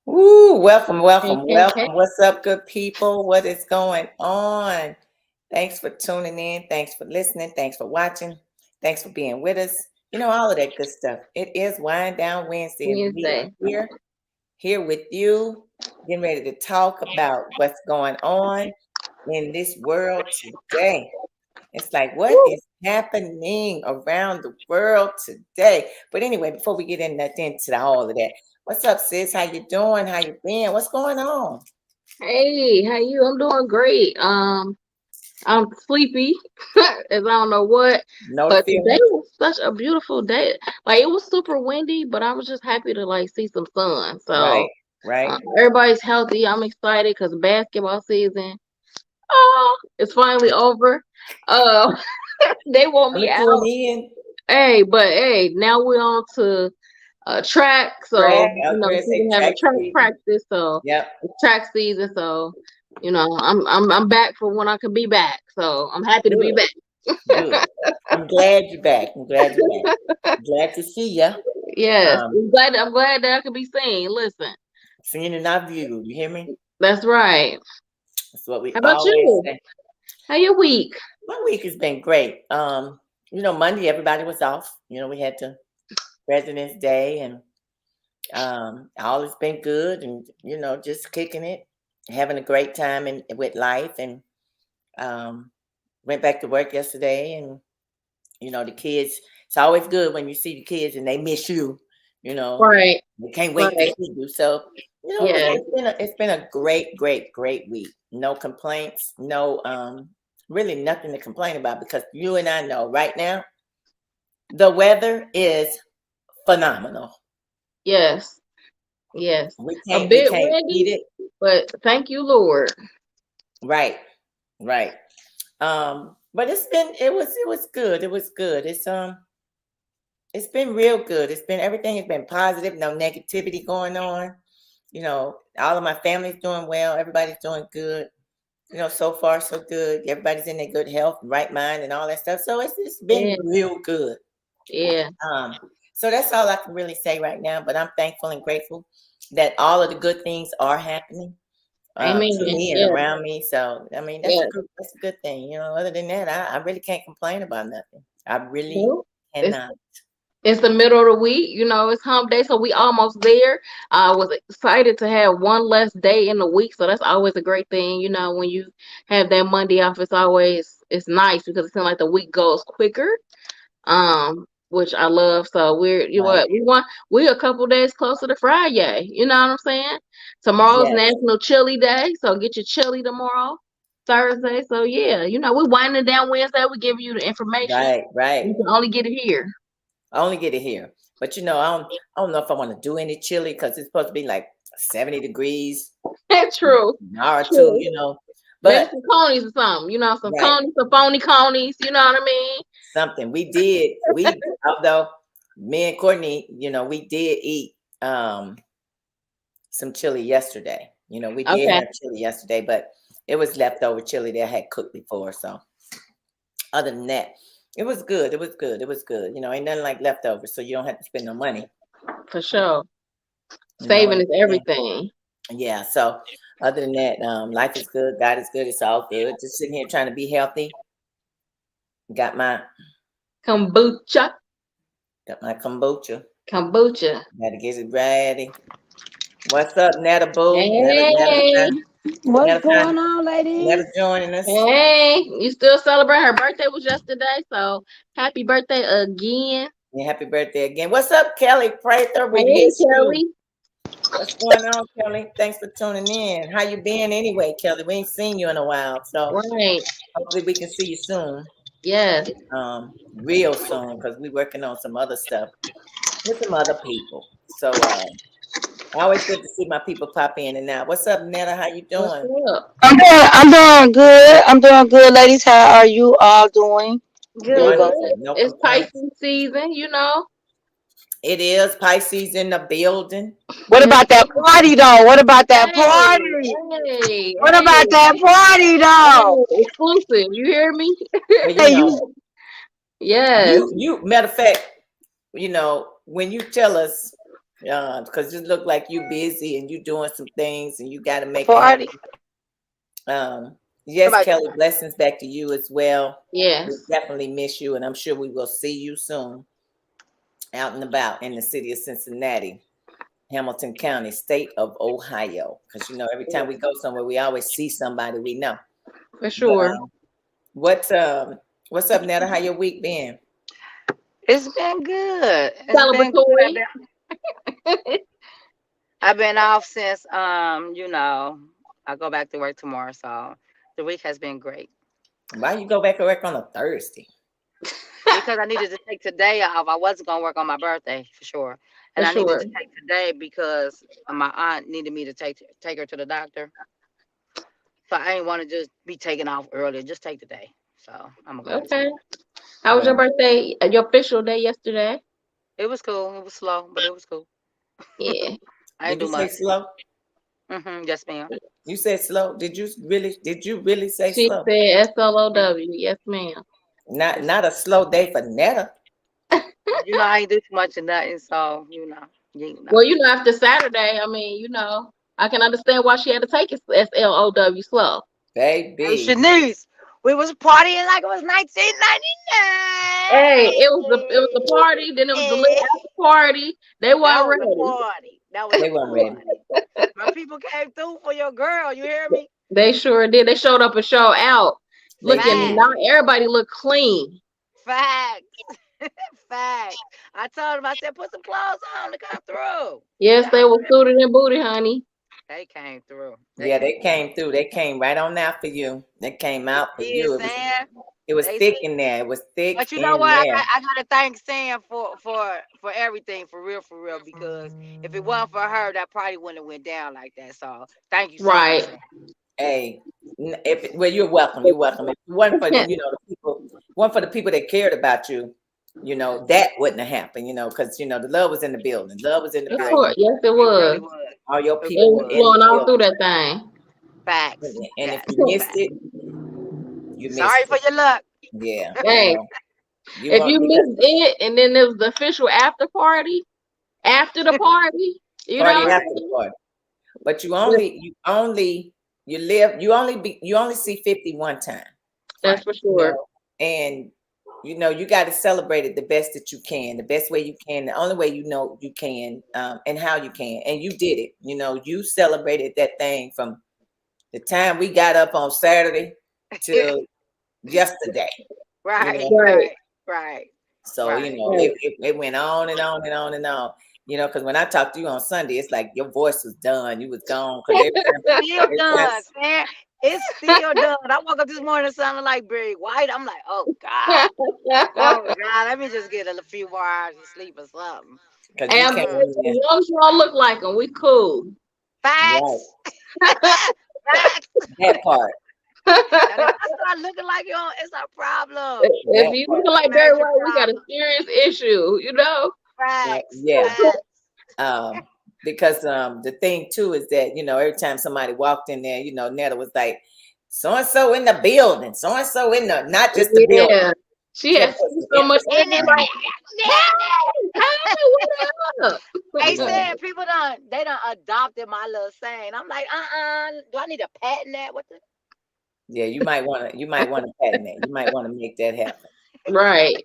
Woo, welcome, Hey, welcome, hey, hey. welcome. What's up, good people? What is going on? Thanks for tuning in. Thanks for listening. Thanks for watching. Thanks for being with us. You know, all of that good stuff. It is Wind Down Wednesday, and we are Wednesday. here with you, getting ready to talk about what's going on in this world today. It's like, what Woo. is happening around the world today? But anyway, before we get into all of that, what's up, sis? How you doing? How you been? What's going on? Hey, how you? I'm doing great. I'm sleepy, as I don't know what, Know the but today feeling? was such a beautiful day. Like it was super windy, but I was just happy to like see some sun. Right, So right. everybody's healthy. I'm excited because basketball season, oh, it's finally over. Uh, they want me Coming out. to an end. Hey, but hey, now we're on to track. Track. So, I was going to say student having track track season. practice. So Yep. it's track season. So, I'm back for when I can be back. So I'm happy to be Good, back. good. I'm glad you're back. I'm glad you're back. Glad to see you. Yes. Um, I'm glad that I can be seen. Listen. Seeing and not viewed. You hear me? That's right. That's what we How about always you? say. How your week? My week has been great. Monday everybody was off. We had to President's Day, and all has been good, and just kicking it, having a great time with life, and um, went back to work yesterday, and the kids. It's always good when you see the kids and they miss you. You know, Right. they can't wait to Right. see you. So Yes. it's been a great, great, great week. No complaints. No, really nothing to complain about because you and I know right now the weather is phenomenal. Yes. Yes. We A can't we bit can't beat windy, it. but thank you, Lord. Right, right. But it was good. It was good. It's been real good. Everything has been positive, no negativity going on. All of my family's doing well, everybody's doing good. So far so good. Everybody's in their good health, right mind and all that stuff. So it's been Yeah. real good. Yeah. Um, so that's all I can really say right now. But I'm thankful and grateful that all of the good things are happening to Amen. me and Yeah. around me. So I mean, Yeah. that's a good thing. Other than that, I really can't complain about nothing. I really Well, it's cannot. it's the middle of the week, it's hump day, so we almost there. I was excited to have one less day in the week, so that's always a great thing. When you have that Monday off, it's nice because it seems like the week goes quicker. Which I love. So Right. we're a couple days closer to Friday. You know what I'm saying? Tomorrow's Yes. National Chili Day, so get your chili tomorrow, Thursday. So yeah, we're winding down Wednesday. We're giving you the information. Right. Right. You can only get it here. I only get it here, but I don't know if I want to do any chili because it's supposed to be like 70 degrees True. an hour or two. True. Maybe But some conies or something, some right, conies, some phony conies, you know what I mean? something we did. Although me and Courtney, we did eat some chili yesterday. We did Okay. have chili yesterday, but it was leftover chili that I had cooked before. So other than that, it was good. It was good. It was good. Ain't nothing like leftovers, so you don't have to spend no money. For sure. And Saving is everything. everything. Yeah. So other than that, life is good. God is good. It's all good. Just sitting here trying to be healthy. Got my Kombucha. got my kombucha. Kombucha. Gotta get it ready. What's up, Netta Boo? Hey. What's Netta, going on, Netta ladies? joining us. Hey. You still celebrate her birthday was yesterday, so happy birthday again. Yeah, happy birthday again. What's up, Kelly Prather? We Hey, miss you. Kelly. What's going on, Kelly? Thanks for tuning in. How you been anyway, Kelly? We ain't seen you in a while, so Right. hopefully we can see you soon. Yes. Real soon, because we're working on some other stuff with some other people. So always good to see my people pop in and out. What's up, Netta? How you What's doing? up? I'm doing good. I'm doing good, ladies. How are you all doing? There you Good, go. Wonderful. good. No It's complaints. Pisces season. It is Pisces in the building. What Yes. about that party, though? What about that Hey, party? hey, What hey, about that party, though? hey. Exclusive. You hear me? Well, Hey, you. Yes. you matter of fact, when you tell us Because it look like you busy and you doing some things and you got to make it Party. happen. Yes, Somebody- Kelly, blessings back to you as well. Yes. We definitely miss you, and I'm sure we will see you soon out and about in the city of Cincinnati, Hamilton County, state of Ohio. Because every time we go somewhere, we always see somebody we know. For sure. What's up, Netta? How your week been? It's been good. It's been Celebratory. good. I've been off since I go back to work tomorrow, so the week has been great. Why you go back to work on a Thursday? Because I needed to take today off. I wasn't gonna work on my birthday for sure, and For I needed sure. to take today because my aunt needed me to take her to the doctor. So I didn't want to just be taking off early. Just take the day. So I'm gonna go. Okay. How was your birthday? Your official day yesterday? It was cool. It was slow, but it was cool. Yeah. I didn't Did do you say much. slow? Yes, ma'am. You said slow. Did you really say She slow? said SLOW. Yes, ma'am. Not a slow day for Netta. I ain't do too much of nothing, so Well, after Saturday, I mean, I can understand why she had to take it SLOW slow. Hey, Baby. Shanice, we was partying like it was 1999. Hey, it was a party, then it was the little after party. They That weren't was ready. a party. That was They a weren't ready. party. My people came through for your girl. You hear me? They sure did. They showed up and showed out. They Looking, did. not everybody looked clean. Facts. Facts. I told them, I said, put some clothes on to come through. Yes, they were suited and booty, honey. They came through. Yeah, they came through. They came right on out for you. They came out for You you. saying? It was They thick said- in there. It was thick But you in know what? there. I gotta thank Sam for everything, for real, because if it wasn't for her, that probably wouldn't have went down like that. So thank you so Right. much. Hey, you're welcome. You're welcome. If it wasn't for the people that cared about you, that wouldn't have happened. Because the love was in the building. Love was in the Of building. course. Yes, it It really was. was. All your It people was were in flowing the all through building. that thing. Facts. And if Facts. you missed it, you missed Sorry it. for your luck. Yeah. Hey, if you missed it, and then there was the official after party, after the party, party after the party. But you only see 50 one time. That's for sure. And you got to celebrate it the best that you can, the best way you can, the only way you can, and how you can. And you did it. You celebrated that thing from the time we got up on Saturday till yesterday. Right. So Right. it went on and on and on and on. Because when I talked to you on Sunday, it's like your voice was done. You was gone. Still done, man. It's still done. I woke up this morning sounding like Barry White. I'm like, oh God. Oh God, let me just get a few more hours of sleep or something. And as long as you all look like them, we cool. Facts. Right. Facts. That part. And if I start looking like you, it's a problem. If you look like Barry White, we got a serious issue, Facts. Yeah. Facts. Because the thing too is that every time somebody walked in there, Netta was like, so and so in the building, so and so in the not just the building. She has so much energy. Like, They said people they done adopted my little saying. I'm like, do I need a patent that? What the? Yeah, you might want to patent that. You might want to make that happen. Right.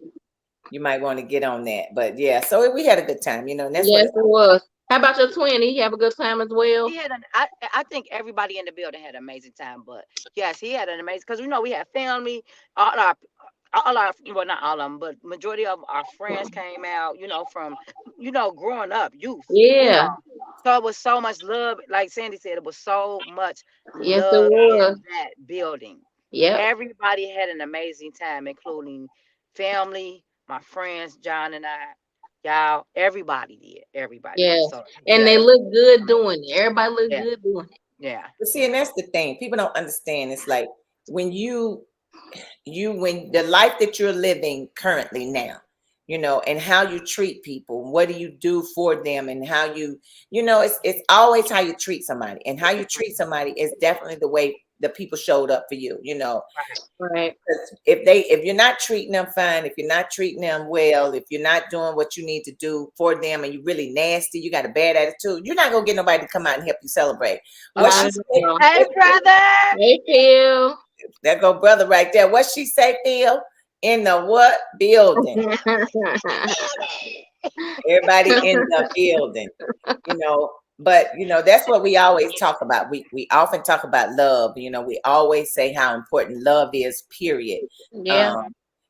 You might want to get on that. But yeah, so we had a good time, and that's yes, it was. How about your twin? He have a good time as well? He had I think everybody in the building had an amazing time, but yes, he had an amazing, because we had family, all our well, not all of them, but majority of our friends came out, from growing up, youth. Yeah. So it was so much love. Like Sandy said, it was so much yes, love it was. in that building. Yeah. Everybody had an amazing time, including family, my friends, John and I. Y'all, everybody did. Everybody. Yeah. So, and they look good doing it. Everybody look good doing it. Yeah. But see, and that's the thing. People don't understand. It's like when when the life that you're living currently now, and how you treat people, what do you do for them, and how it's always how you treat somebody, and how you treat somebody is definitely the way the people showed up for you, you know. Right. If you're not treating them fine, if you're not treating them well, if you're not doing what you need to do for them, and you're really nasty, you got a bad attitude, you're not gonna get nobody to come out and help you celebrate. What she say? Hey, brother. Hey, Phil. There go brother right there. What she say, Phil? In the what building? Everybody in the building, you know. But you know, that's what we always talk about. We often talk about love. You know, we always say how important love is. Period. Yeah.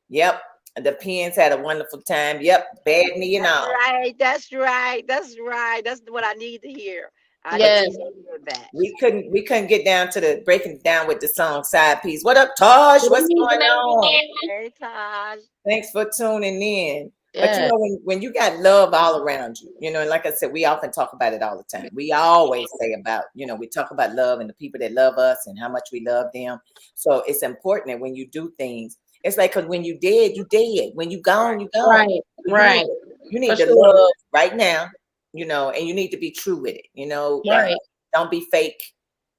Yep. The Pens had a wonderful time. Yep. Bad knee and all. Right. That's right. That's right. That's what I need to hear. I Yes. need to hear that. We couldn't get down to the breaking it down with the song side piece. What up, Tosh? What's going on? Hey, Taj. Thanks for tuning in. But you Yeah. know, when you got love all around you, you know, and like I said, we often talk about it all the time. We always say about, you know, we talk about love and the people that love us and how much we love them. So it's important that when you do things, it's like, because when you dead, you dead. When you gone, you gone. Right. Right. You need For to sure. love right now, you know, and you need to be true with it, you know. Right. Don't be fake.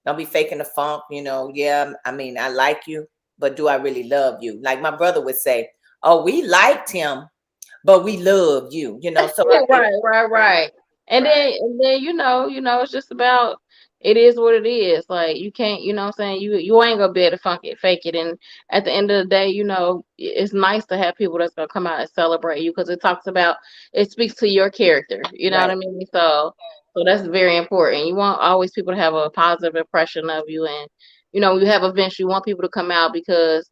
Don't be faking the funk, you know. Yeah, I mean, I like you, but do I really love you? Like my brother would say, oh, we liked him, but we love you, you know. So Right. And then you know, it's just about, it is what it is. Like you can't, you know what I'm saying, you ain't gonna be able to fake it. And at the end of the day, you know, it's nice to have people that's gonna come out and celebrate you, because it speaks to your character. You know what I mean? So that's very important. You want always people to have a positive impression of you, and you know, you have events, you want people to come out because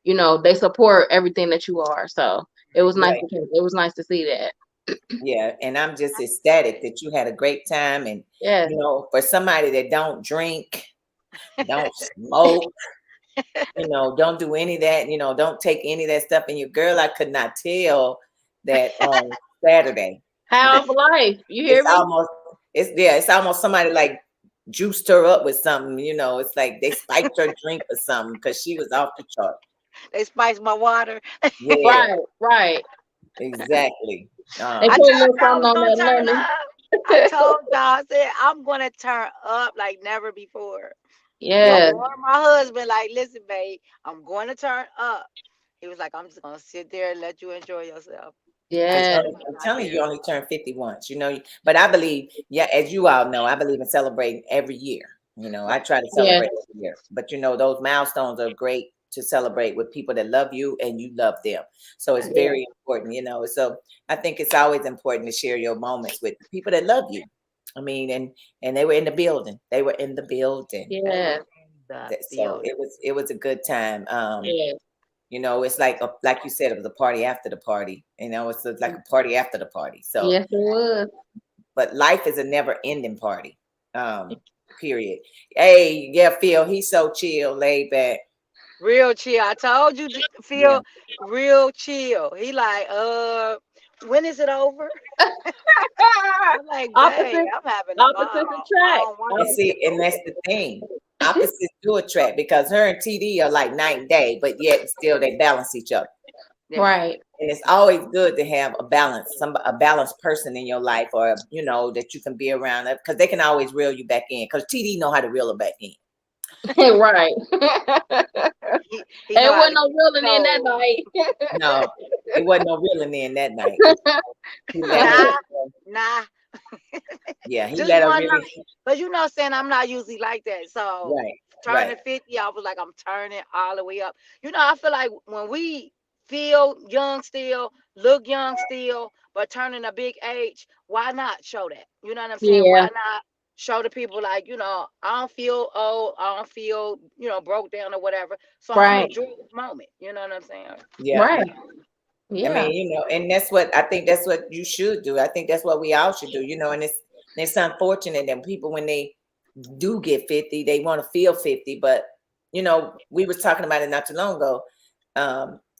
you know they support everything that you are. So it was nice. It was nice to see that. Yeah, and I'm just ecstatic that you had a great time. And Yeah. you know, for somebody that don't drink, don't smoke, you know, don't do any of that, you know, don't take any of that stuff. And your girl, I could not tell that on Saturday. How of life. You hear me? It's almost somebody like juiced her up with something, you know. It's like they spiked her drink or something because she was off the chart. They spiced my water. Yeah, Right. exactly. They I put a told little y'all I was something on gonna that turn lemon. up. I told y'all, I said I'm gonna turn up like never before. Yeah. Or my husband, like, listen, babe, I'm going to turn up. He was like, I'm just gonna sit there and let you enjoy yourself. Yeah. I'm telling you, you only turn 50 once, you know. But I believe, yeah, as you all know, I believe in celebrating every year. You know, I try to celebrate every year. But you know, those milestones are great to celebrate with people that love you and you love them. So it's very important, you know. So I think it's always important to share your moments with people that love you. I mean, and they were in the building. They were in the building. Yeah. So it was a good time. Yeah. You know, it's like you said, it was a party after the party. You know, it's like a party after the party. So Yes, it was. but life is a never-ending party. Period. Hey, yeah, Phil, he's so chill, laid back. Real chill. I told you, Phil, real chill. He like, when is it over? I'm like, dang, I'm having a Opposites attract. And see, and that's the thing. Opposites do attract, because her and TD are like night and day, but yet still they balance each other. Right. And it's always good to have a balanced person in your life, or you know, that you can be around, because they can always reel you back in. Because TD know how to reel her back in. Right. He It wasn't no reeling in that night. No, it wasn't no reeling in that night. Nah. Yeah, he let her really. But you know, saying I'm not usually like that. So turning 50, I was like, I'm turning all the way up. You know, I feel like when we feel young still, look young still, but turning a big age, why not show that? You know what I'm saying? Why not show the people, like, you know, I don't feel old, I don't feel, you know, broke down or whatever. So I'm enjoying this moment. You know what I'm saying? Yeah. Right. Yeah. I mean, you know, and that's what I think, that's what you should do. I think that's what we all should do, you know. And it's unfortunate that people, when they do get 50, they want to feel 50. But you know, we was talking about it not too long ago.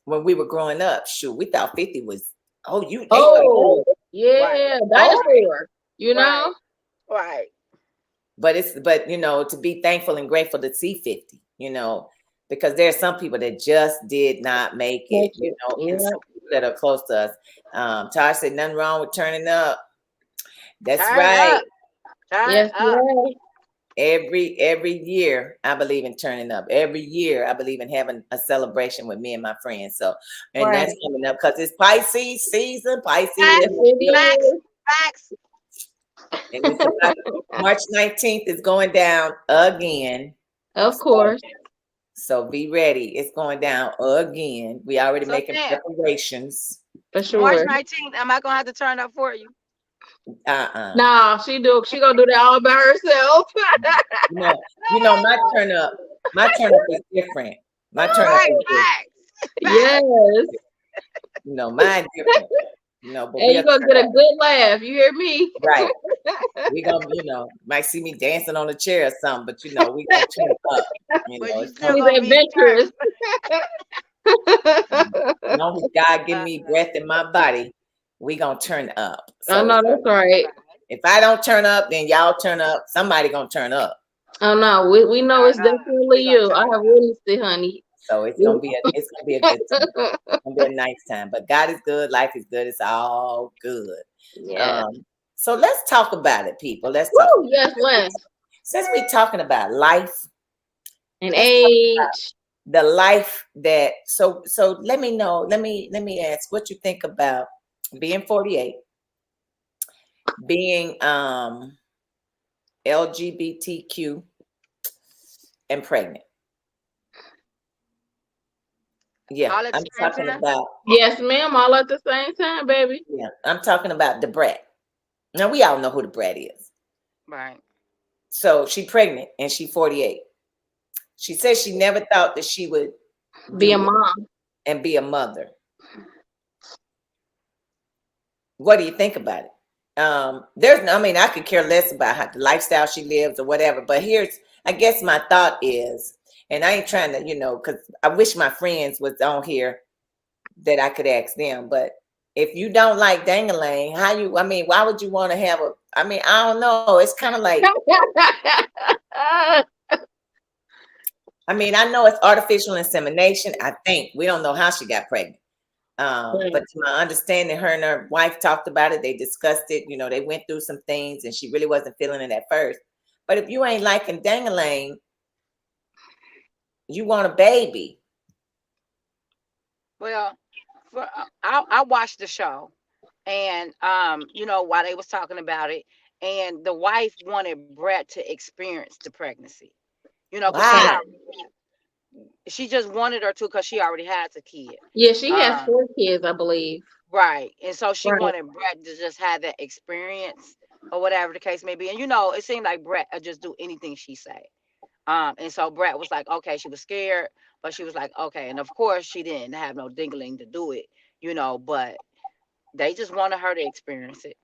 When we were growing up, shoot, we thought 50 was dinosaur, you know. Right. But you know, to be thankful and grateful to see 50, you know, because there's some people that just did not make it, you know, and some people that are close to us. Tosh said nothing wrong with turning up. That's right. Turn up. every year I believe in turning up. Every year I believe in having a celebration with me and my friends. So, and that's Right. coming up because it's Pisces season. Pisces Yes, is, it is. Facts. and it's about March 19th is going down again. Of So, course, so be ready. It's going down again. We already So making Tam, preparations. for March sure. 19th, am I gonna have to turn up for you? Nah, she gonna do that all by herself. You know, my turn up is different. My turn up Right, is different. facts. Yes. You know, mine different. You know, but And we'll you're gonna turn get a up. good laugh. You hear me? Right. We gonna, might see me dancing on a chair or something, but we gonna turn up. But you It's still She's coming. gonna be adventurous. As long as God give me breath in my body, we gonna turn up. I So know that's right. if I don't turn up, then y'all turn up. Somebody gonna turn up. Oh no, we know it's definitely we gonna you. I turn have up. witnessed it, honey. So it's gonna be a good time. It's gonna be a nice time. But God is good, life is good, it's all good. Yeah. So let's talk about it, people. Let's talk. Woo, yes, Les. Since we're talking about life And let's talk age. the life that so let me know, let me ask what you think about being 48, being LGBTQ and pregnant. Yeah, All at the I'm same talking time? about Yes, ma'am. All at the same time, baby. I'm talking about the brat. Now we all know who the brat is. Right. So she pregnant and she 48. She says she never thought that she would Be a do mom. and be a mother. What do you think about it? I could care less about how the lifestyle she lives or whatever, but I guess my thought is, and I ain't trying to, because I wish my friends was on here that I could ask them, but if you don't like Dangalang, why would you want to have I don't know. It's kind of like, I know it's artificial insemination. I think we don't know how she got pregnant. But to my understanding, her and her wife talked about it. They discussed it. They went through some things and she really wasn't feeling it at first. But if you ain't liking Dangalang, you want a baby. Well, I watched the show, and while they was talking about it, and the wife wanted Brett to experience the pregnancy. Because Why? she just wanted her to, because she already has a kid. Yeah, she has Um, 4 kids, I believe. right, and so she Right. wanted Brett to just have that experience, or whatever the case may be. And it seemed like Brett would just do anything she said. And so Brett was like, okay, she was scared, but she was like, okay. And of course, she didn't have no dingling to do it, but they just wanted her to experience it.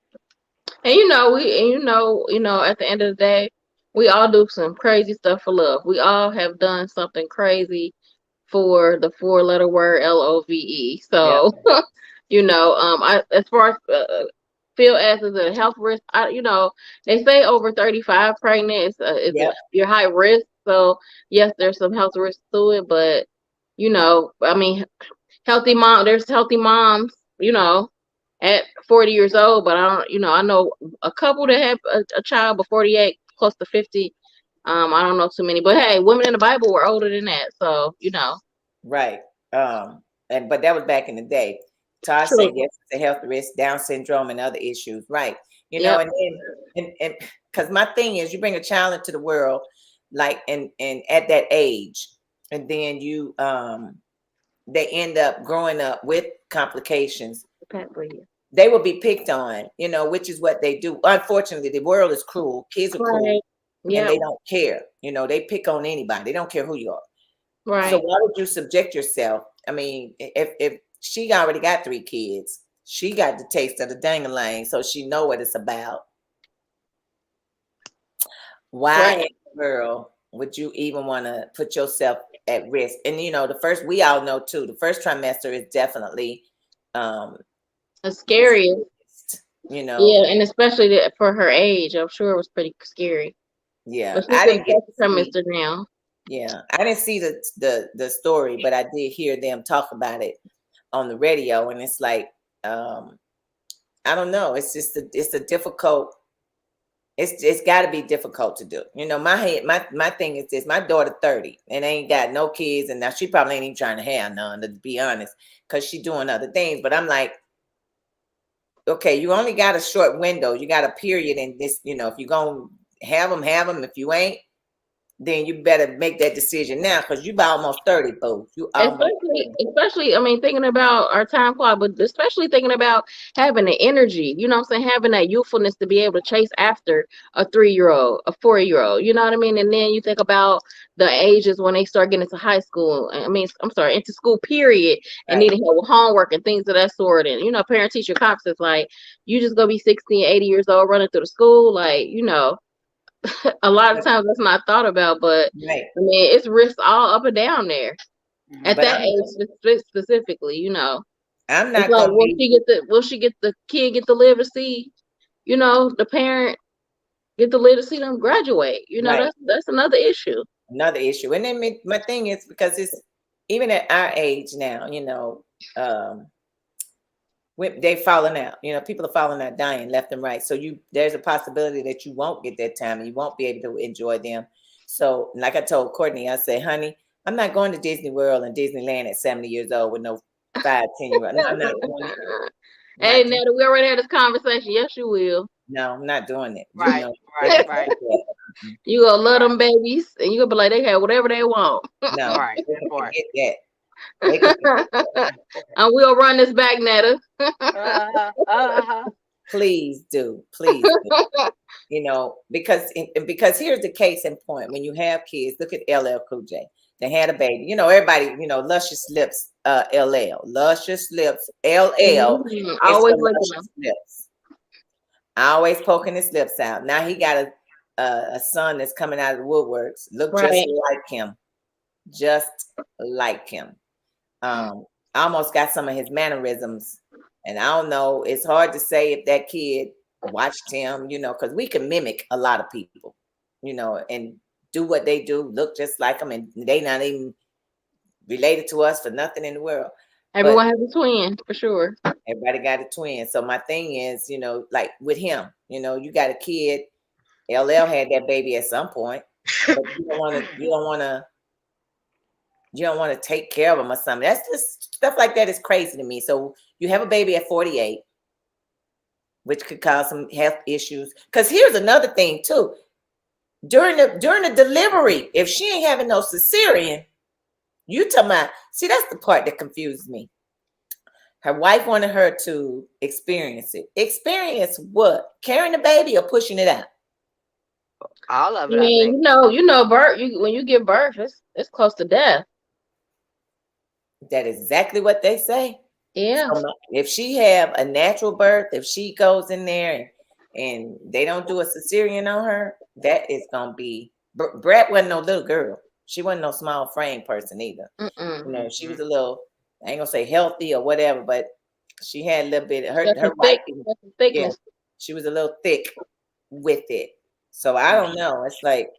And at the end of the day, we all do some crazy stuff for love. We all have done something crazy for the 4-letter word LOVE. So, as far as feel as a health risk, they say over 35 pregnant you're high risk. So yes, there's some health risks to it, but there's healthy moms, at 40 years old, but I know a couple that have a child before 48, close to 50. I don't know too many, but hey, women in the Bible were older than that, so Right. But that was back in the day. Todd True. said yes, it's a health risk, Down syndrome and other issues. Right. Yep. And because my thing is, you bring a child into the world, like, and at that age, and then they end up growing up with complications. They will be picked on, which is what they do. Unfortunately, the world is cruel. Kids are cruel, and they don't care. They pick on anybody. They don't care who you are. Right. So why would you subject yourself? If she already got 3 kids, she got the taste of the Dangalang, so she know what it's about. Why in the world would you even want to put yourself at risk? And we all know too, the first trimester is definitely scary. Yeah, and especially for her age, I'm sure it was pretty scary. Yeah, but I didn't get trimester now. Yeah, I didn't see the story, but I did hear them talk about it on the radio, and it's like I don't know. It's just it's a difficult it's got to be difficult to do. My thing is this: my daughter 30 and ain't got no kids, and now she probably ain't even trying to have none, to be honest, because she doing other things. But I'm like, okay, you only got a short window. You got a period in this. If you're gonna have them, have them. If you ain't, then you better make that decision now, because you about almost 30, folks. You almost 30. Especially, I mean, thinking about our time clock, but especially thinking about having the energy, you know what I'm saying? Having that youthfulness to be able to chase after a 3-year-old, a 4-year-old, you know what I mean? And then you think about the ages when they start getting into high school. I mean, I'm sorry, into school period, and Right. needing help with homework and things of that sort. And, parent teacher conferences, like, you just gonna be 60 and 80 years old running through the school, like, a lot of times that's not thought about, but Right. I mean, it's risks all up and down there at But that age specifically. I'm It's not like, gonna be will the kid get to live to see, the parent get to live to see them graduate? right. That's another issue. Another issue. And then my thing is, because it's even at our age now, um, they falling out. People are falling out, dying left and right. So there's a possibility that you won't get that time and you won't be able to enjoy them. So, like I told Courtney, I said, honey, I'm not going to Disney World and Disneyland at 70 years old with no 5, 10-year-old. No, I'm not doing it. Hey, Netta, we already had this conversation. Yes, you will. No, I'm not doing it. Right, right. You gonna love them babies, and you gonna be like, they have whatever they want. No, Right, they can right. forget that. They can forget that. And we'll run this back, Netta. Please do. Please do. Because here's the case in point. When you have kids, look at LL Cool J. They had a baby. Everybody, luscious lips, LL. Luscious lips, LL. It's Always for looking luscious lips. Always poking his lips out. Now he got a son that's coming out of the woodworks. Look just like him. Just like him. I almost got some of his mannerisms. And I don't know, it's hard to say if that kid watched him, because we can mimic a lot of people, and do what they do, look just like them, and they not even related to us for nothing in the world. Everyone has a twin, for sure. Everybody got a twin. So my thing is, like with him, you got a kid. LL had that baby at some point, but you don't want to take care of them or something. That's just stuff like that is crazy to me. So you have a baby at 48, which could cause some health issues. Because here's another thing too. During the delivery, if she ain't having no cesarean, you talking about, see, that's the part that confuses me. Her wife wanted her to experience it. Experience what? Carrying the baby or pushing it out? All of it. I mean, birth. When you give birth, it's close to death. That is exactly what they say. Yeah. So if she have a natural birth, if she goes in there and they don't do a cesarean on her, that is gonna be. Brett wasn't no little girl. She wasn't no small frame person either. She was a little. I ain't gonna say healthy or whatever, but she had a little bit. Her wife, yeah, she was a little thick with it. So I don't know. It's like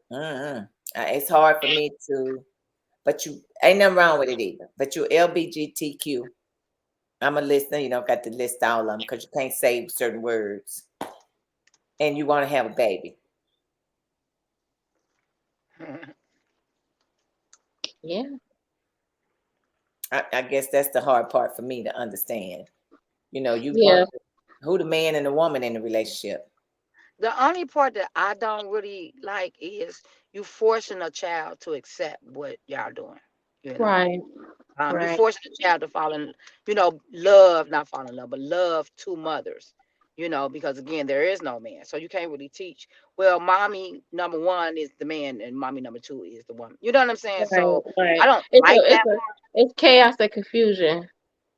it's hard for me to. But you ain't nothing wrong with it either. But you LBGTQ. I'm a listener. Got to list all of them because you can't say certain words. And you want to have a baby. Yeah. I guess that's the hard part for me to understand. Want who the man and the woman in the relationship. The only part that I don't really like is you forcing a child to accept what y'all doing. Right. You forcing a child to fall in, love, not fall in love, but love two mothers. Because again, there is no man, so you can't really teach. Well, mommy number one is the man, and mommy number two is the woman. You know what I'm saying? Right, So right. I don't like that. It's chaos and confusion.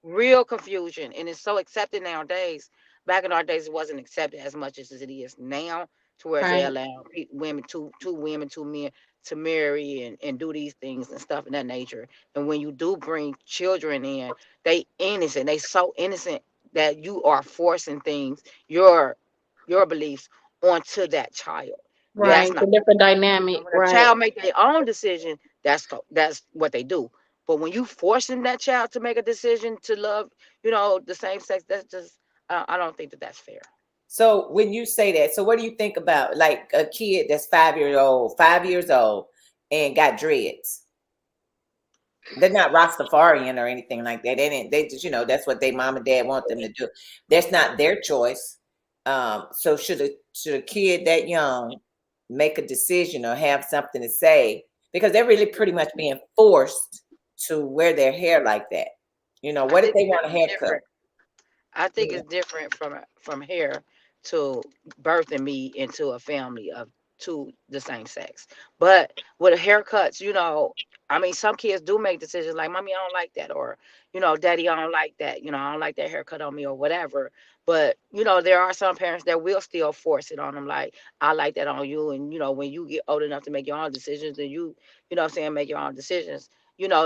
Real confusion, and it's so accepted nowadays. Back in our days, it wasn't accepted as much as it is now, to where they allow women, two women, two men to marry and do these things and stuff of that nature. And when you do bring children in, they innocent. They so innocent that you are forcing things, your beliefs onto that child. Right. That's not a different dynamic. When a child make their own decision, that's what they do. But when you forcing that child to make a decision to love, the same sex, that's just I don't think that that's fair. So when you say that, so what do you think about like a kid that's 5 years old and got dreads? They're not Rastafarian or anything like that. They just, that's what they mom and dad want them to do. That's not their choice. So should a kid that young make a decision or have something to say? Because they're really pretty much being forced to wear their hair like that. I What if think they it's want a haircut? different. I think Yeah. it's different from here to birthing me into a family of two the same sex. But with haircuts, I mean, some kids do make decisions like, "Mommy, I don't like that," or "Daddy, I don't like that." I don't like that haircut on me or whatever. But there are some parents that will still force it on them, like, "I like that on you," and when you get old enough to make your own decisions, and what I'm saying, make your own decisions.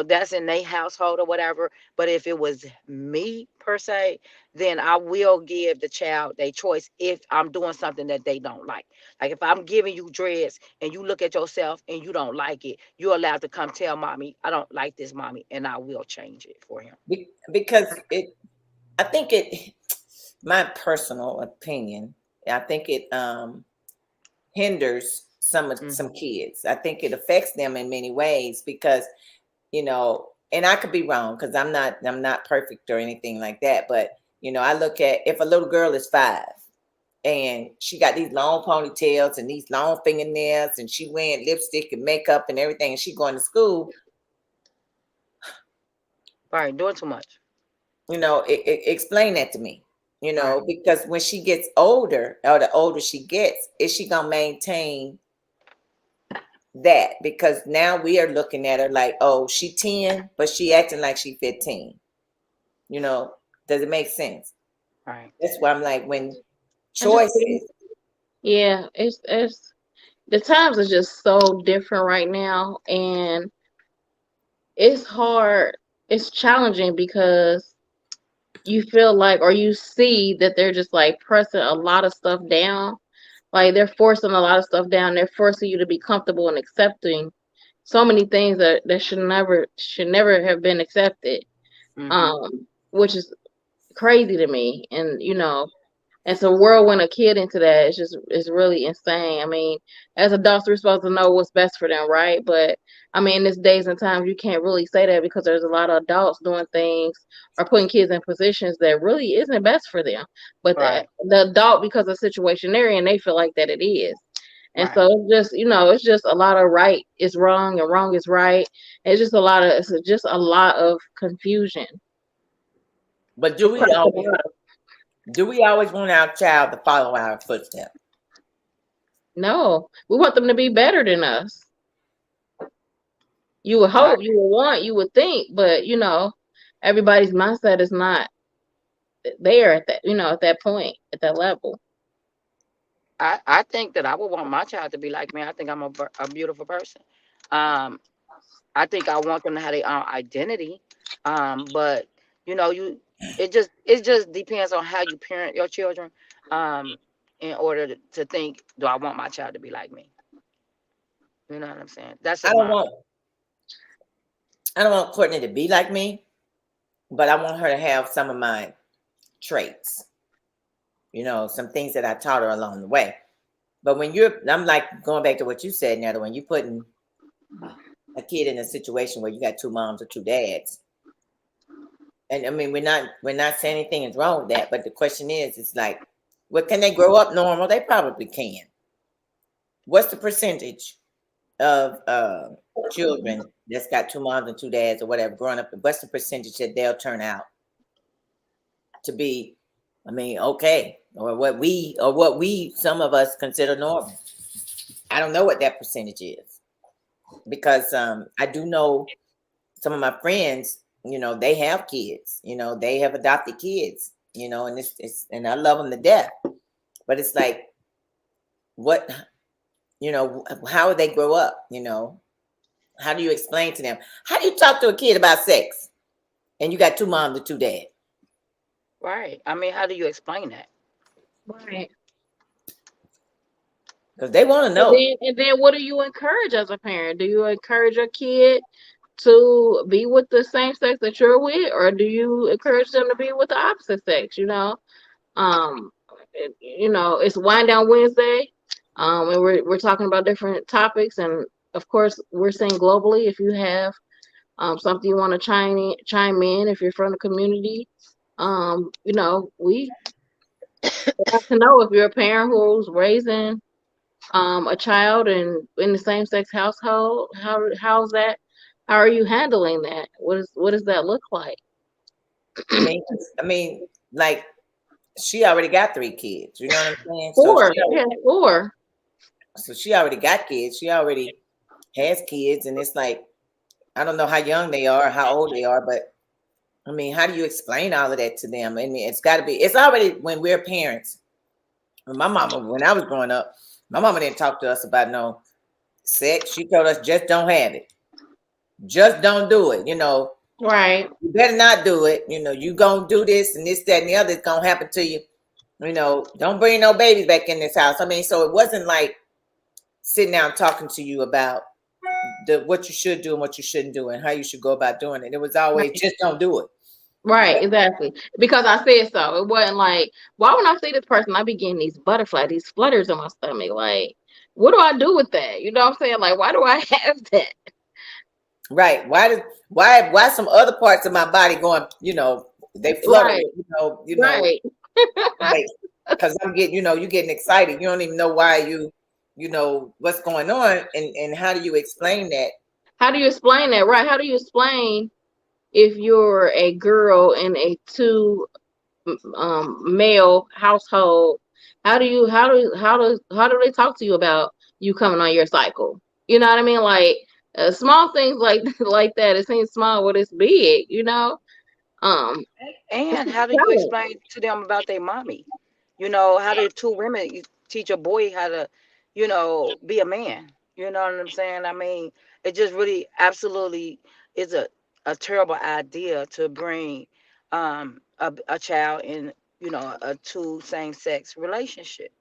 That's in their household or whatever. But if it was me per se, then I will give the child a choice if I'm doing something that they don't like. Like if I'm giving you dreads and you look at yourself and you don't like it, you're allowed to come tell mommy, I don't like this, mommy, and I will change it for him. Because I think my personal opinion, I think it hinders some Hmm. kids. I think it affects them in many ways because, and I could be wrong because I'm not perfect or anything like that. But, I look at if a little girl is 5 and she got these long ponytails and these long fingernails and she wearing lipstick and makeup and everything and she going to school, Right, doing too much. explain that to me. Right, Because when she gets older, or the older she gets, is she gonna maintain that? Because now we are looking at her like, oh, she 10, but she acting like she 15. Does it make sense? right. That's why I'm like, when I just think, choices, yeah, it's the times are just so different right now, and it's hard. It's challenging because you feel like, or you see that they're just like pressing a lot of stuff down. Like they're forcing a lot of stuff down. They're forcing you to be comfortable and accepting so many things that should never have been accepted. Hmm. Which is crazy to me. And and so whirlwind a kid into that is really insane. I mean, as adults, we're supposed to know what's best for them, right? But I mean, these days and times, you can't really say that because there's a lot of adults doing things or putting kids in positions that really isn't best for them. But the Right, the adult, because of situation they're in, they feel like that it is. And right. so it's just a lot of right is wrong and wrong is right. It's just a lot of confusion but do we across the always board. do we always want our child to follow our footsteps? No, we want them to be better than us. You would Right. hope, you would want, you would think, but everybody's mindset is not there at that point, at that level. I think that I would want my child to be like me. I think I'm a beautiful person. Um, I think I want them to have their own identity. But you it just depends on how you parent your children. Um, in order to think, do I want my child to be like me? You know what I'm saying? That's I just don't my want I don't want Courtney to be like me, but I want her to have some of my traits, some things that I taught her along the way. But I'm like going back to what you said, Netta, when you're putting a kid in a situation where you got two moms or two dads. And I mean, we're not saying anything is wrong with that, but the question is, it's like, well, can they grow up normal? They probably can. What's the percentage of children that's got two moms and two dads or whatever growing up? What's the percentage that they'll turn out to be? I mean, okay, or what we some of us consider normal. I don't know what that percentage is because I do know some of my friends, they have kids, they have adopted kids, and and I love them to death. But it's like, what, how would they grow up? How do you explain to them? How do you talk to a kid about sex and you got two moms and two dads? right. I mean, how do you explain that? Right. Because they want to And know. then what do you encourage as a parent? Do you encourage your kid to be with the same sex that you're with, or do you encourage them to be with the opposite sex? Um, you know, it's Wind Down Wednesday, and we're talking about different topics, and of course, we're saying globally. If you have something you want to chime in, if you're from the community, you know, we want to know if you're a parent who's raising a child in the same sex household. How's that? How are you handling that? What does that look like? I mean, like she already got 3 kids. You know what I'm saying? Four, yeah, four. So she already got kids. She already has kids, and it's like I don't know how young they are, how old they are, but I mean, how do you explain all of that to them? I mean, it's got to be. It's already when we're parents. My mama, when I was growing up, my mama didn't talk to us about no sex. She told us just don't have it, just don't do it. You know, Right. you better not do it. You know, you gonna do this and this, that, and the other is gonna happen to you. You know, don't bring no babies back in this house. I mean, so it wasn't like sitting down talking to you about what you should do and what you shouldn't do and how you should go about doing it. It was always just don't do it. Right, exactly. Because I said so. It wasn't like, why when I see this person, I be getting these these flutters in my stomach. Like, what do I do with that? You know what I'm saying? Like, why do I have that? Right. Why some other parts of my body going, you know, they flutter, Right. Right. because I'm getting, you know, you're getting excited. You don't even know why you know what's going on, and how do you explain that? How do you explain that? Right. How do you explain if you're a girl in a two male household? How do they talk to you about you coming on your cycle? You know what I mean? Like small things like like that. It seems small, but it's big. You know. And how do you explain to them about their mommy? You know, how do 2 women teach a boy how to, you know, be a man? You know what I'm saying? I mean, it just really absolutely is a terrible idea to bring a child in, you know, a 2 same-sex relationship.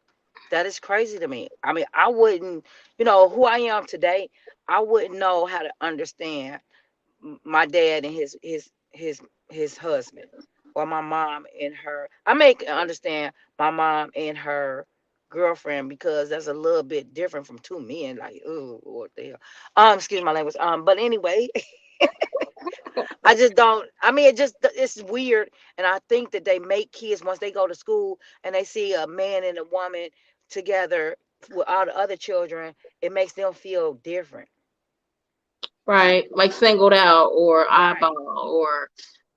That is crazy to me. I mean, I wouldn't, you know, who I am today, I wouldn't know how to understand my dad and his husband, or my mom and her. I make understand my mom and her girlfriend, because that's a little bit different from 2 men. Like, oh, what the hell? Excuse my language. But anyway, I just don't. I mean, it's weird, and I think that they make kids once they go to school and they see a man and a woman together with all the other children. It makes them feel different. Right, like singled out or Right. eyeball, or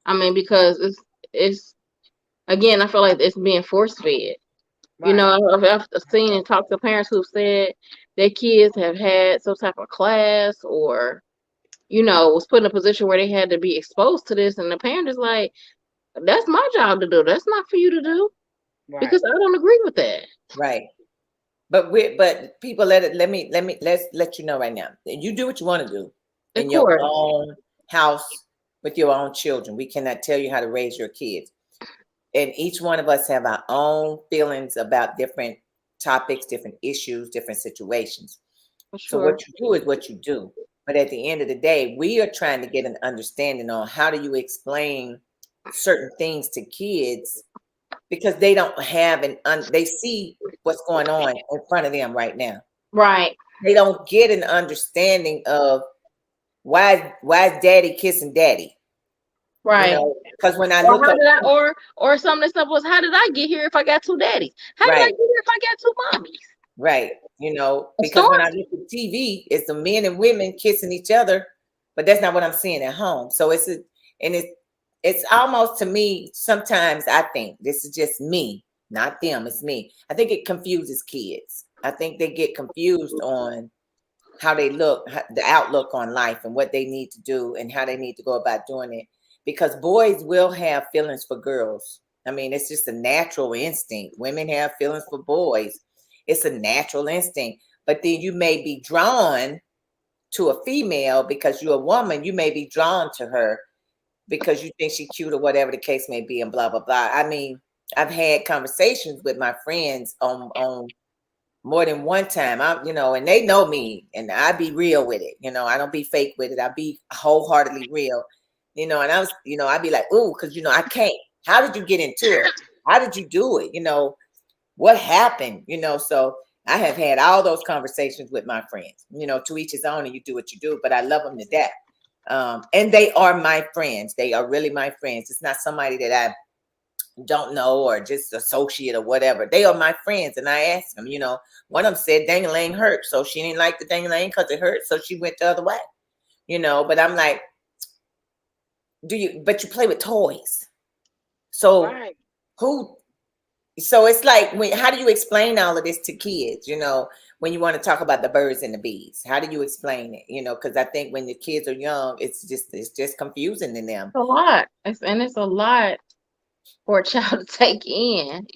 I mean, because it's again, I feel like it's being force fed. You Right. know, I've seen and talked to parents who've said their kids have had some type of class, or you know, was put in a position where they had to be exposed to this, and the parent is like, "That's my job to do. That's not for you to do Right. because I don't agree with that." Right. But people let's let you know right now. You do what you want to do Of in your course. own house with your own children. We cannot tell you how to raise your kids. And each one of us have our own feelings about different topics, different issues, different situations. For So sure. what you do is what you do. But at the end of the day, we are trying to get an understanding on how do you explain certain things to kids, because they don't have they see what's going on in front of them right now. Right. They don't get an understanding of why is daddy kissing daddy? Right. You know, because when I Or look how up, did I or some of the stuff was, how did I get here if I got 2 daddies? How did I right, get here if I got 2 mommies? right, you know, A because when story. I look at TV, it's the men and women kissing each other, but that's not what I'm seeing at home. So it's almost, to me, sometimes I think this is just me, not them, it's me. I think it confuses kids. I think they get confused on how they look, the outlook on life and what they need to do and how they need to go about doing it. Because boys will have feelings for girls. I mean, it's just a natural instinct. Women have feelings for boys. It's a natural instinct. But then you may be drawn to a female because you're a woman. You may be drawn to her because you think she's cute or whatever the case may be, and blah, blah, blah. I mean, I've had conversations with my friends on more than one time. You know, and they know me, and I be real with it. You know, I don't be fake with it. I be wholeheartedly real. You know, and I was, I'd be like, ooh, because I can't. How did you get into it? How did you do it? You know, what happened? So I have had all those conversations with my friends, to each his own, and you do what you do, but I love them to death. And they are my friends. They are really my friends. It's not somebody that I don't know or just associate or whatever. They are my friends. And I asked them, one of them said dang-a-lang hurt. So she didn't like the dang-a-lang because it hurt. So she went the other way, but I'm like, but you play with toys. So Right. so it's like, how do you explain all of this to kids, when you want to talk about the birds and the bees? How do you explain it? Because I think when the kids are young, it's just confusing to them. It's a lot. It's a lot for a child to take in.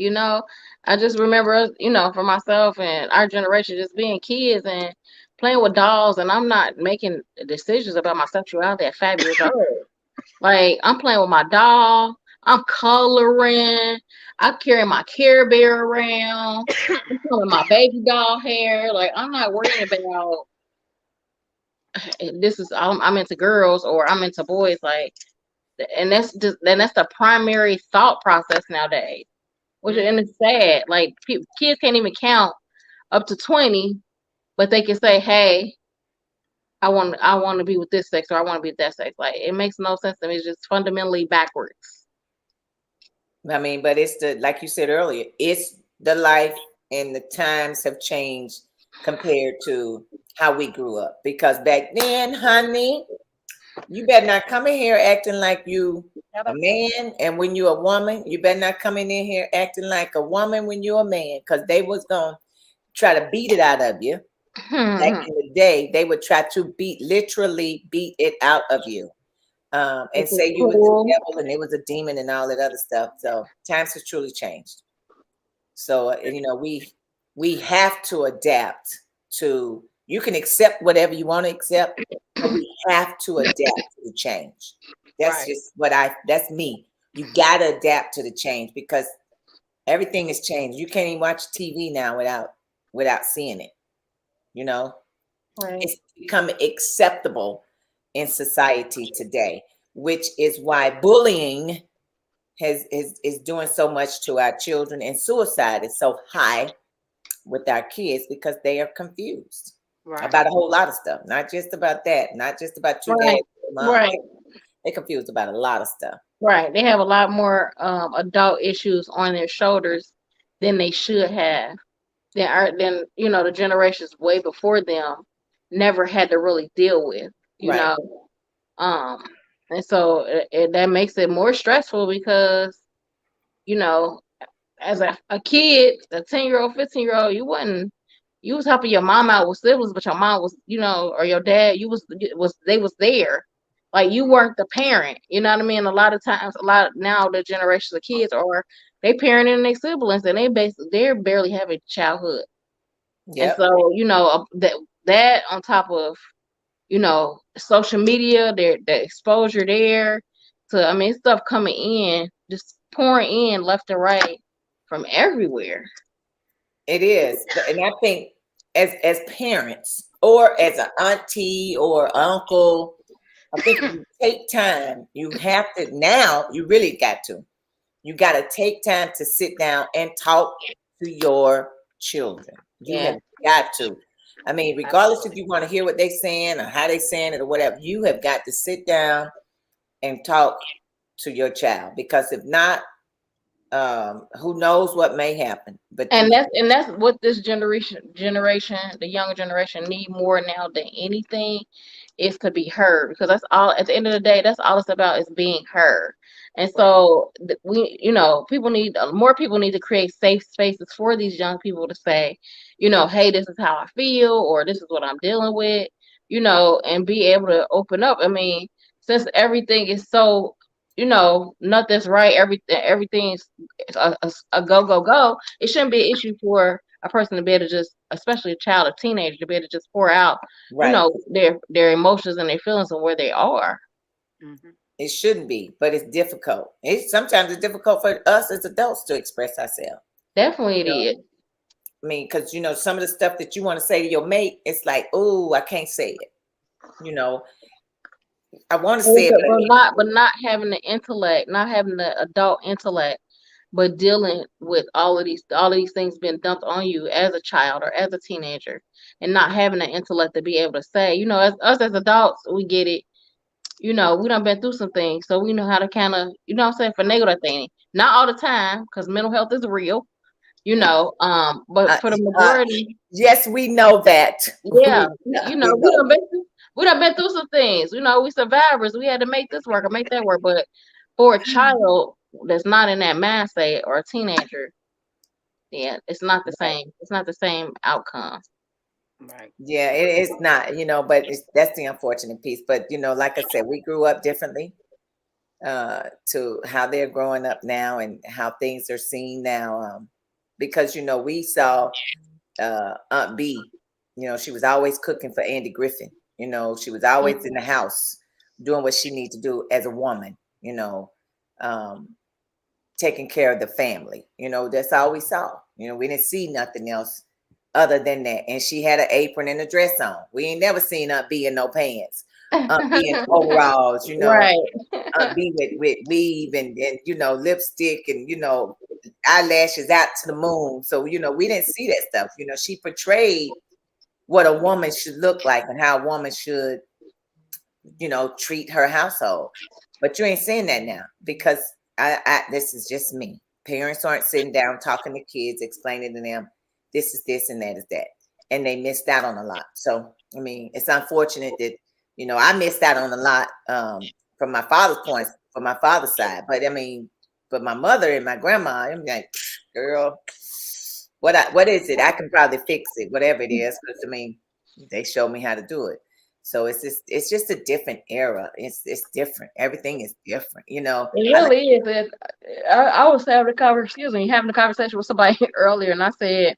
I just remember us, for myself and our generation, just being kids and playing with dolls, and I'm not making decisions about my sexuality at 5 years old. Like, I'm playing with my doll, I'm coloring, I carry my Care Bear around, I'm pulling my baby doll hair. Like, I'm not worrying about I'm into girls or I'm into boys. Like, and that's the primary thought process nowadays. And it's sad. Like, kids can't even count up to 20, but they can say, "Hey, I want to be with this sex, or I want to be with that sex." Like, it makes no sense to me. It's just fundamentally backwards. I mean, but it's like you said earlier, it's the life, and the times have changed compared to how we grew up. Because back then, honey, you better not come in here acting like you a man, and when you're a woman, you better not come in here acting like a woman when you're a man, because they was gonna try to beat it out of you. Back in the day, they would try to literally beat it out of you, and say you was the devil and it was a demon and all that other stuff. So times have truly changed. So we have to adapt to. You can accept whatever you want to accept, but we have to adapt to the change. That's just that's me. You gotta adapt to the change, because everything has changed. You can't even watch TV now without seeing it. Right. It's become acceptable in society today, which is why bullying is doing so much to our children, and suicide is so high with our kids, because they are confused about a whole lot of stuff. Not just about that, not just about your dad, mom. Right. They're confused about a lot of stuff. Right. They have a lot more adult issues on their shoulders than they should have. Than the generations way before them never had to really deal with. And so that makes it more stressful, because as a kid, a 10-year-old, 15-year-old, you was helping your mom out with siblings, but your mom was, or your dad, they was there. Like, you weren't the parent. You know what I mean? A lot of times, now the generations of kids are, they parenting their siblings, and they're barely having childhood. Yep. And so, that on top of, social media, the exposure there to, stuff coming in, just pouring in left and right from everywhere. It is. And I think as parents, or as an auntie or uncle, I think if you take time, you really got to. You got to take time to sit down and talk to your children. You have got to. I mean, regardless if you want to hear what they're saying or how they're saying it or whatever, you have got to sit down and talk to your child, because if not, who knows what may happen. That's what this generation, the younger generation, need more now than anything, is to be heard, because that's all. At the end of the day, that's all it's about, is being heard. And so more people need to create safe spaces for these young people to say, hey, this is how I feel, or this is what I'm dealing with, and be able to open up. I mean, since everything is so, nothing's right, everything's a go. It shouldn't be an issue for a person to be able to just, especially a child, a teenager, to be able to just pour out, their emotions and their feelings and where they are. Mm-hmm. It shouldn't be, but it's difficult. Sometimes it's difficult for us as adults to express ourselves. Definitely it is. I mean, because some of the stuff that you want to say to your mate, it's like, oh, I can't say it. I want to say it, but not having the intellect, not having the adult intellect but dealing with all of these things being dumped on you as a child or as a teenager, and not having the intellect to be able to say, as us as adults, we get it. We done been through some things, so we know how to kind of, what I'm saying, finagle that thing. Not all the time, because mental health is real, but for the majority, yes, we know that. yeah, we we done been through some things. We survivors. We had to make this work or make that work. But for a child that's not in that mindset, or a teenager, yeah, it's not the Right. same. It's not the same outcome. Right. Yeah, it's not, but that's the unfortunate piece. But like I said, we grew up differently to how they're growing up now and how things are seen now. Because we saw Aunt B, she was always cooking for Andy Griffin. She was always in the house doing what she needed to do as a woman, taking care of the family. That's all we saw. We didn't see nothing else other than that. And she had an apron and a dress on. We ain't never seen Aunt B in no pants. Aunt B in overalls, Right. Aunt B with weave and lipstick and eyelashes out to the moon. So we didn't see that stuff. She portrayed what a woman should look like and how a woman should treat her household. But you ain't seeing that now, because I this is just me. Parents aren't sitting down talking to kids, explaining to them this is this and that is that, and they missed out on a lot. So I mean, it's unfortunate that I missed out on a lot from my father's side. But I mean, but my mother and my grandma, I'm like, girl, what is it? I can probably fix it, whatever it is. Because I mean, they showed me how to do it. So it's just a different era. It's different. Everything is different. It really is. I was having a conversation with somebody earlier, and I said,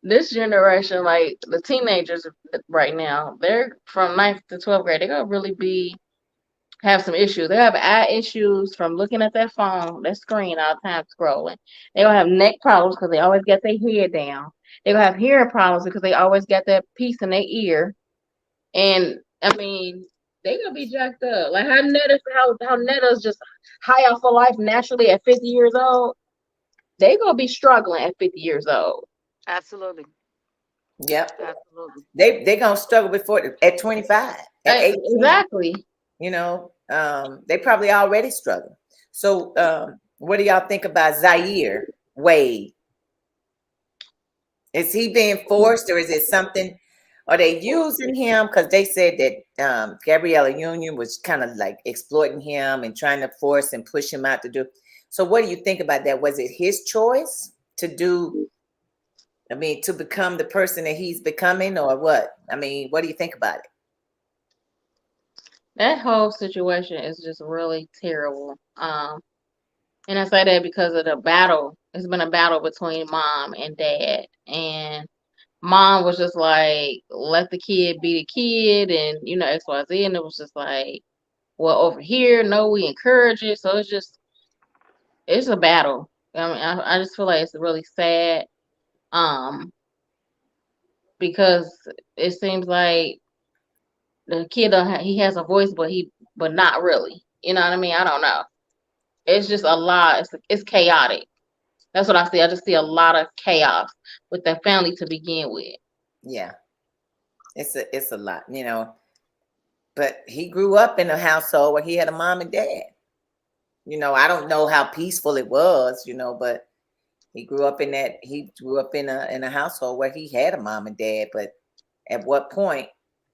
this generation, like the teenagers right now, they're from 9th to 12th grade. They're gonna really have some issues. They have eye issues from looking at that phone, that screen all the time, scrolling. They gonna have neck problems because they always got their head down. They gonna have hearing problems because they always got that piece in their ear. And I mean, they gonna be jacked up. Like how Netta's just high off of life naturally at 50 years old. They gonna be struggling at 50 years old. Absolutely. Yep. Absolutely. They gonna struggle before at 25, at 18. Exactly. They probably already struggle. So what do y'all think about Zaire Wade? Is he being forced, or is it something? Are they using him? Because they said that Gabriella Union was kind of like exploiting him and trying to force and push him out to do. So what do you think about that? Was it his choice to do? I mean, to become the person that he's becoming, or what? I mean, what do you think about it? That whole situation is just really terrible. And I say that because of the battle. It's been a battle between mom and dad. And mom was just like, let the kid be the kid and, XYZ. And it was just like, well, over here, no, we encourage it. So it's a battle. I mean, I just feel like it's really sad. Because it seems like the kid he has a voice, but not really. You know what I mean? I don't know. It's just a lot. It's chaotic. That's what I see. I just see a lot of chaos with that family to begin with. Yeah, it's a lot, But he grew up in a household where he had a mom and dad. I don't know how peaceful it was, but he grew up in that. He grew up in a household where he had a mom and dad. But at what point?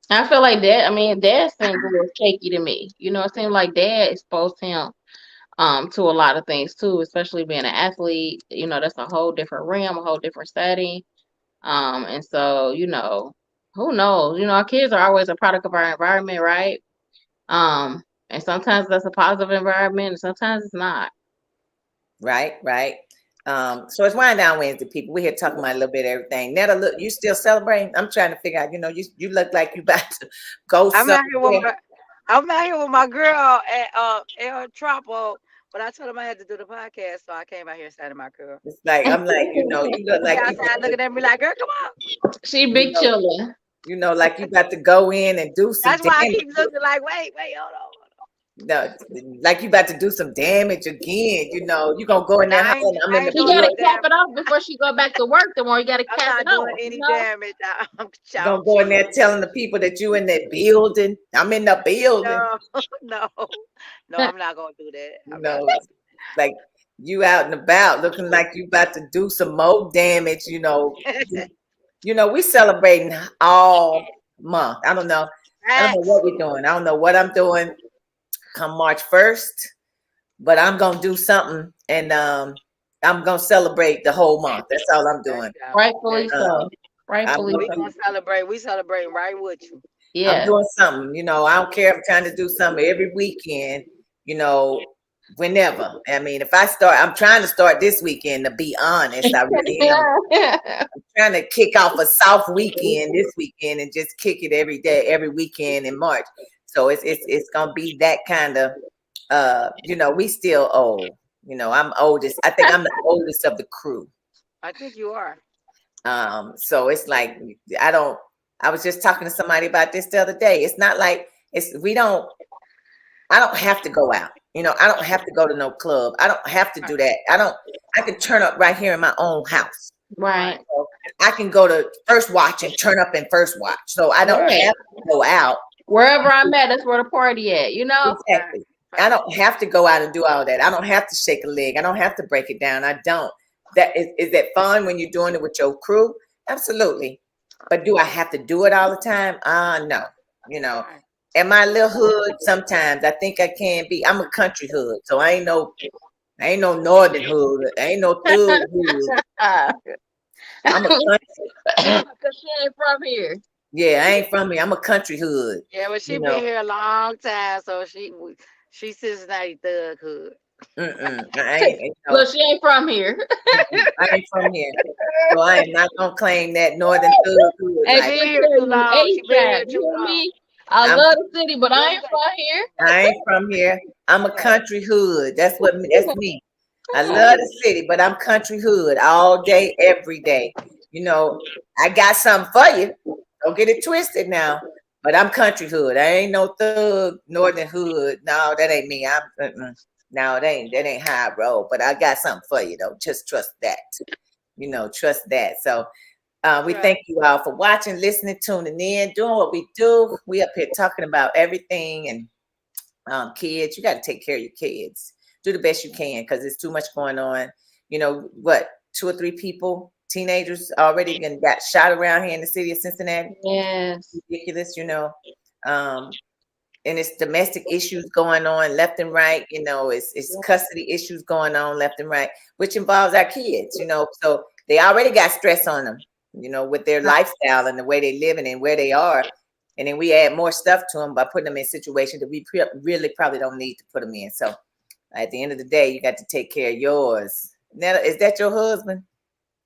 I feel like dad. I mean, dad seemed a little shaky to me. It seemed like dad exposed him to a lot of things too, especially being an athlete. That's a whole different realm, a whole different setting. And so, who knows? Our kids are always a product of our environment, right? And sometimes that's a positive environment, and sometimes it's not. Right. So it's Wind Down Wednesday, people. We're here talking about a little bit of everything. Netta, look, you still celebrating? I'm trying to figure out, you look like you about to go I'm out somewhere. here with my girl at El Trapo, but I told him I had to do the podcast, so I came out here and sat in my car. It's like, I'm like, you look like you outside looking at me like, girl, come on. She big chiller. like you got to go in and do some That's why I damage. keep looking like, wait, hold on. No, like you about to do some damage again. You know, you gonna go in there I ain't, hollering, I'm I in the ain't She doing gotta no building. cap damage. it off before she go back to work tomorrow. You gotta I'm cap not it doing off, you any know? damage. I'm You gonna shout go in chill. there telling the people that you in that building. I'm in the building. No, no, no, I'm not gonna do that. You I'm not know, gonna like you out and about looking like you about to do some more damage. do You know, we celebrating all month. I don't know Facts. what we're doing. I don't know what I'm doing come March 1st, but I'm gonna do something and I'm gonna celebrate the whole month. That's all I'm There doing. you go. There Rightfully you Um, go. so. I'm Rightfully gonna We so. gonna celebrate. We celebrating right with you. I'm Yes. doing something, I don't care if I'm trying to do something every weekend, you know, whenever. I mean, I'm trying to start this weekend, to be honest. I really am trying to kick off a soft weekend this weekend and just kick it every day, every weekend in March. So it's gonna be that kind of we still old. I'm oldest. I think I'm the oldest of the crew. I think you are. So it's like I was just talking to somebody about this the other day. It's not like I don't have to go out. I don't have to go to no club. I don't have to do that. I can turn up right here in my own house. Right. So I can go to First Watch and turn up in First Watch. So I don't Right. have to go out. Wherever I'm at, that's where the party at, you know? Exactly. I don't have to go out and do all that. I don't have to shake a leg. I don't have to break it down. I don't. Is that fun when you're doing it with your crew? Absolutely. But do I have to do it all the time? No. Right. Am I a little hood? Sometimes I think I can be. I'm a country hood, so I ain't no northern hood. I ain't no thug hood. I'm a country. Because she ain't from here. Yeah, I ain't from here. I'm a country hood. Yeah, but she You been know. here a long time, so she Cincinnati thug hood. I ain't. Look, she ain't from here. I ain't from here, so I am not gonna claim that northern thug hood. Hey, She Like been just here tell too you, long. She been here ASAP. too You hear long. me? I I'm, love the city, but I Well, ain't from here. I ain't from here. I'm a country hood. That's me. I love the city, but I'm country hood all day, every day. I got something for you. Don't get it twisted now. But I'm country hood. I ain't no thug, northern hood. No, that ain't me. No, that ain't how I roll. But I got something for you though. Just trust that. Trust that. So we right. thank you all for watching, listening, tuning in, doing what we do. We up here talking about everything and kids. You got to take care of your kids. Do the best you can because there's too much going on. What 2 or 3 people, teenagers, already got shot around here in the city of Cincinnati. Yes. Ridiculous, and it's domestic issues going on left and right. It's custody issues going on left and right, which involves our kids. So they already got stress on them, with their lifestyle and the way they living and where they are. And then we add more stuff to them by putting them in situations that we really probably don't need to put them in. So at the end of the day, you got to take care of yours. Now, is that your husband?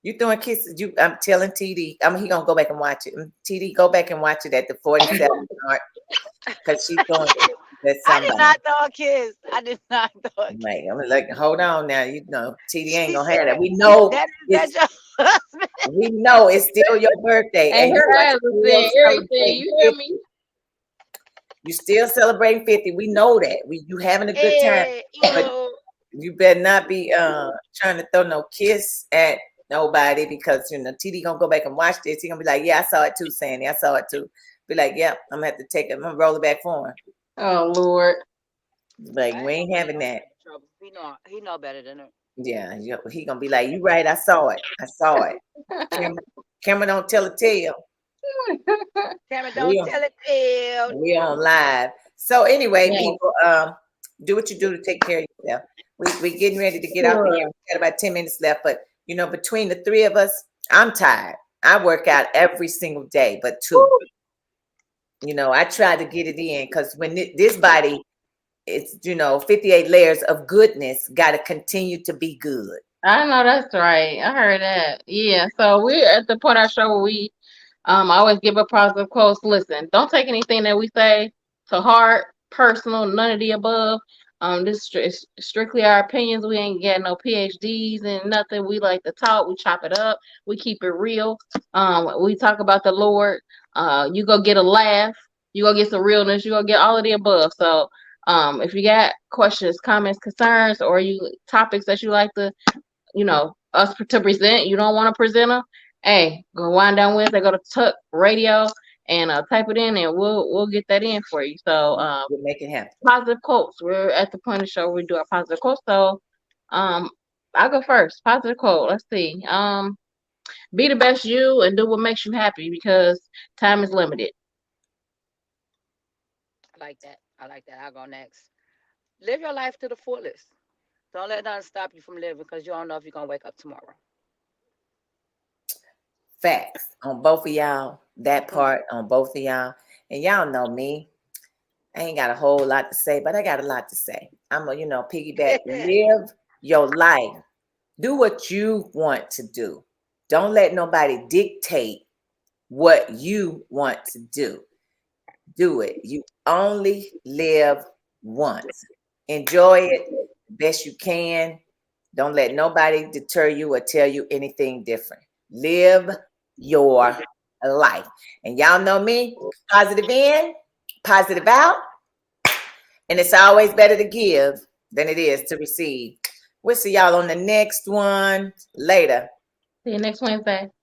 You doing kisses? I'm telling TD. He gonna go back and watch it. TD, go back and watch it at the 47 mark because she's doing that. I did Somebody. not throw a kiss. I did not throw a kiss. Like, I'm like, hold on now. TD ain't She gonna have that. said, We know that is that your husband? we know it's still your birthday, And and her you are ass was still saying everything. celebrating You hear 50. me? You still celebrating 50. We know that. You having a good time, Hey, but you better not be trying to throw no kiss at nobody because TD gonna go back and watch this. He gonna be like, yeah, I saw it too, Sandy. I saw it too. Be like, yeah, I'm gonna have to take it. I'm gonna roll it back for him. Oh Lord. Like, we ain't having that. He know better than her. Yeah, he gonna be like, you right, I saw it. I saw it. Camera don't tell a tale. Cameron, We don't on, tell it tale. we on live. So anyway, Yeah. people, do what you do to take care of yourself. We getting ready to get out Sure. here. We got about 10 minutes left, but between the 3 of us, I'm tired. I work out every single day, but 2. I try to get it in because when this body, it's 58 layers of goodness, got to continue to be good. I know that's right. I heard that. Yeah. So we're at the point of our show where we always give a positive quotes. Listen, don't take anything that we say to heart, personal, none of the above. This is strictly our opinions. We ain't getting no PhDs and nothing. We like to talk. We chop it up. We keep it real. We talk about the Lord. You go get a laugh. You go get some realness. You go get all of the above. So If you got questions, comments, concerns, or you topics that you like to, us to present, you don't want to present them, hey, go wind down Wednesday, go to Tuck Radio and type it in, and we'll get that in for you. So We'll make it happen. positive quotes. We're at the point of the show where we do our positive quotes. So I'll go first. Positive quote. Let's see. Be the best you and do what makes you happy because time is limited. I like that. I like that. I'll go next. Live your life to the fullest. Don't let nothing stop you from living because you don't know if you're gonna wake up tomorrow. Facts on both of y'all. That part on both of y'all. And y'all know me. I ain't got a whole lot to say, but I got a lot to say. I'm a, piggyback. Live your life. Do what you want to do. Don't let nobody dictate what you want to do. Do it. You only live once. Enjoy it the best you can. Don't let nobody deter you or tell you anything different. Live your life. And y'all know me, positive in, positive out. And it's always better to give than it is to receive. We'll see y'all on the next one later. See you next Wednesday.